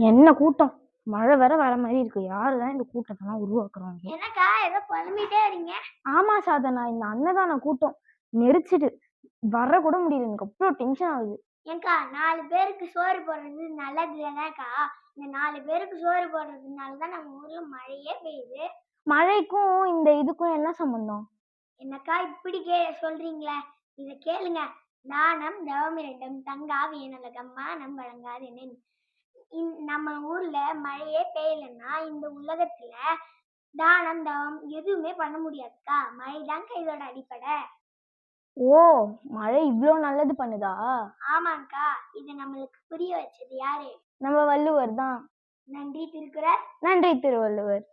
என்ன கூட்டம்! மழை வேற வர மாதிரி இருக்கு. யாருதான் இந்த கூட்டத்தெல்லாம் உருவாக்குறாங்க? என்னக்கா ஏதோ புலம்பிட்டே இருக்கீங்க? ஆமா சாதனா, இந்த அன்னதான கூட்டம் நெரிச்சிட்டு வர கூட முடியல. எனக்கு அவ்வளோ டென்ஷன் ஆகுது. ஏன்க்கா 4 பேருக்கு சோறு போடுறது நல்லது தானேக்கா. இந்த 4 பேருக்கு சோறு போடுறதுனால தான் நம்ம ஊர்ல மழையே பெய்யுது. மழைக்கும் இந்த இதுக்கும் என்ன சம்பந்தம்? என்னக்கா இப்படி சொல்றீங்களே? இத கேளுங்க. தானம் தவமிரண்டும் தங்கா வியனுலகம் மானம் வழங்காது என்ன. நம்ம ஊர்ல மழையே பெய்யலன்னா இந்த உலகத்துல தானம் தவம் எதுவுமே பண்ண முடியாதுக்கா. மழைதான்க்கா இதோட அடிப்படை. ஓ! மழை இவ்ளோ நல்லது பண்ணுதா? ஆமாங்க்கா. இத நம்மளுக்கு புரிய வச்சது யாரு? நம்ம வள்ளுவர் தான். நன்றி திருக்குறள். நன்றி திருவள்ளுவர்.